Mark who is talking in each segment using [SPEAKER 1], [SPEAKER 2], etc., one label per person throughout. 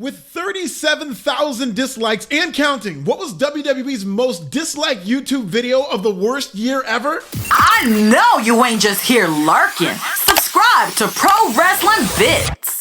[SPEAKER 1] With 37,000 dislikes and counting, what was WWE's most disliked YouTube video of the worst year ever?
[SPEAKER 2] I know you ain't just here lurking. Subscribe to Pro Wrestling Bits.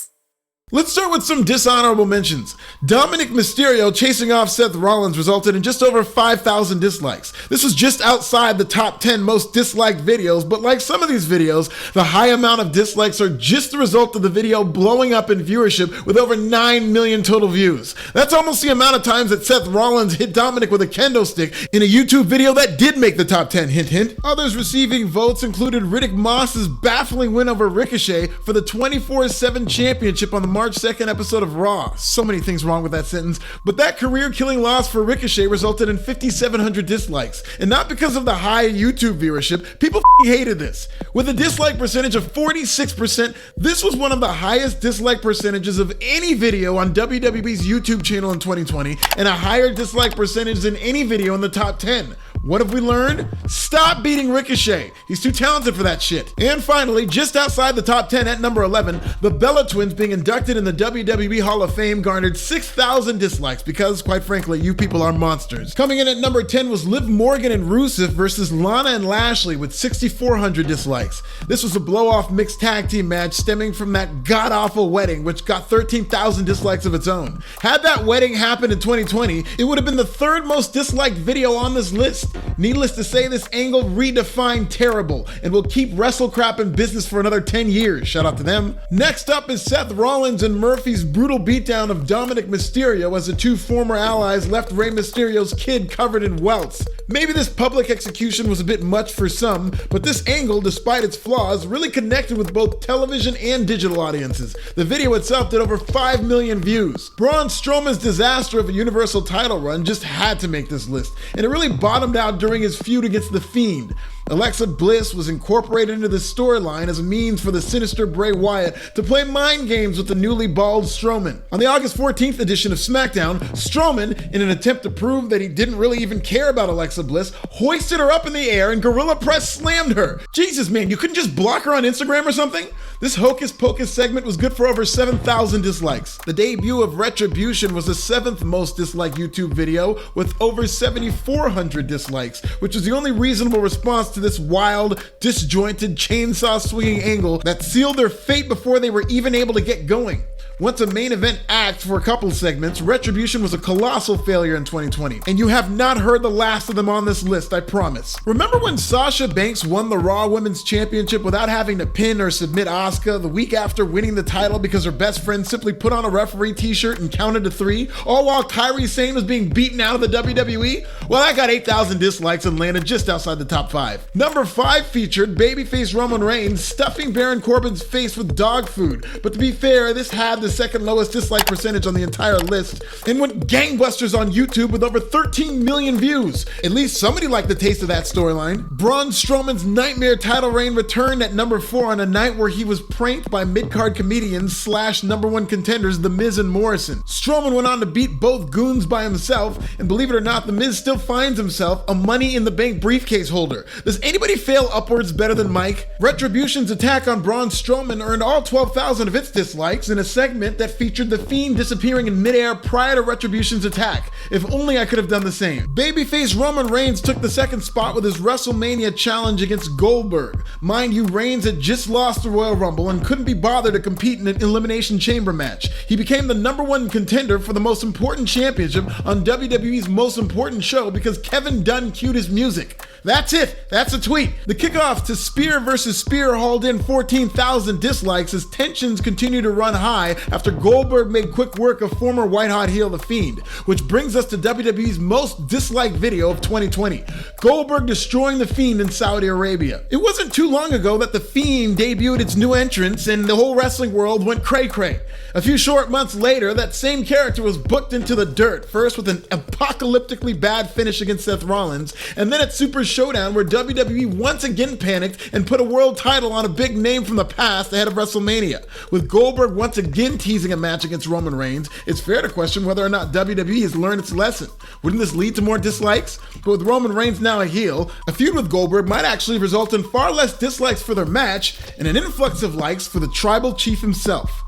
[SPEAKER 1] Let's start with some dishonorable mentions. Dominik Mysterio chasing off Seth Rollins resulted in just over 5,000 dislikes. This was just outside the top 10 most disliked videos, but like some of these videos, the high amount of dislikes are just the result of the video blowing up in viewership with over 9 million total views. That's almost the amount of times that Seth Rollins hit Dominik with a kendo stick in a YouTube video that did make the top 10, hint hint. Others receiving votes included Riddick Moss's baffling win over Ricochet for the 24/7 championship on the March 2nd episode of Raw. So many things wrong with that sentence, but that career-killing loss for Ricochet resulted in 5,700 dislikes. And not because of the high YouTube viewership, people hated this. With a dislike percentage of 46%, this was one of the highest dislike percentages of any video on WWE's YouTube channel in 2020, and a higher dislike percentage than any video in the top 10. What have we learned? Stop beating Ricochet. He's too talented for that shit. And finally, just outside the top 10 at number 11, the Bella Twins being inducted in the WWE Hall of Fame garnered 6,000 dislikes because, quite frankly, you people are monsters. Coming in at number 10 was Liv Morgan and Rusev versus Lana and Lashley with 6,400 dislikes. This was a blow-off mixed tag team match stemming from that god-awful wedding, which got 13,000 dislikes of its own. Had that wedding happened in 2020, it would have been the third most disliked video on this list. Needless to say, this angle redefined terrible and will keep WrestleCrap in business for another 10 years. Shout out to them. Next up is Seth Rollins and Murphy's brutal beatdown of Dominik Mysterio as the two former allies left Rey Mysterio's kid covered in welts. Maybe this public execution was a bit much for some, but this angle, despite its flaws, really connected with both television and digital audiences. The video itself did over 5 million views. Braun Strowman's disaster of a Universal title run just had to make this list, and it really bottomed out during his feud against The Fiend. Alexa Bliss was incorporated into the storyline as a means for the sinister Bray Wyatt to play mind games with the newly bald Strowman. On the August 14th edition of SmackDown, Strowman, in an attempt to prove that he didn't really even care about Alexa Bliss, hoisted her up in the air and Gorilla Press slammed her. Jesus, man, you couldn't just block her on Instagram or something? This Hocus Pocus segment was good for over 7,000 dislikes. The debut of Retribution was the 7th most disliked YouTube video with over 7,400 dislikes, which was the only reasonable response to this wild, disjointed, chainsaw-swinging angle that sealed their fate before they were even able to get going. Once a main event act for a couple segments, Retribution was a colossal failure in 2020, and you have not heard the last of them on this list, I promise. Remember when Sasha Banks won the Raw Women's Championship without having to pin or submit Asuka the week after winning the title because her best friend simply put on a referee t-shirt and counted to 3, all while Kairi Sane was being beaten out of the WWE? Well, that got 8,000 dislikes and landed just outside the top 5. Number 5 featured babyface Roman Reigns stuffing Baron Corbin's face with dog food, but to be fair, this had the second lowest dislike percentage on the entire list and went gangbusters on YouTube with over 13 million views. At least somebody liked the taste of that storyline. Braun Strowman's nightmare title reign returned at number 4 on a night where he was pranked by mid-card comedians / number 1 contenders The Miz and Morrison. Strowman went on to beat both goons by himself, and believe it or not, The Miz still finds himself a Money in the Bank briefcase holder. Does anybody fail upwards better than Mike? Retribution's attack on Braun Strowman earned all 12,000 of its dislikes in a segment that featured The Fiend disappearing in midair prior to Retribution's attack. If only I could have done the same. Babyface Roman Reigns took the second spot with his WrestleMania challenge against Goldberg. Mind you, Reigns had just lost the Royal Rumble and couldn't be bothered to compete in an Elimination Chamber match. He became the number 1 contender for the most important championship on WWE's most important show because Kevin Dunn cued his music. That's it. That's a tweet. The kickoff to Spear versus Spear hauled in 14,000 dislikes as tensions continue to run high after Goldberg made quick work of former white-hot heel The Fiend, which brings us to WWE's most disliked video of 2020, Goldberg destroying The Fiend in Saudi Arabia. It wasn't too long ago that The Fiend debuted its new entrance and the whole wrestling world went cray-cray. A few short months later, that same character was booked into the dirt, first with an apocalyptically bad finish against Seth Rollins, and then at Super Showdown where WWE once again panicked and put a world title on a big name from the past ahead of WrestleMania. With Goldberg once again teasing a match against Roman Reigns, it's fair to question whether or not WWE has learned its lesson. Wouldn't this lead to more dislikes? But with Roman Reigns now a heel, a feud with Goldberg might actually result in far less dislikes for their match and an influx of likes for the tribal chief himself.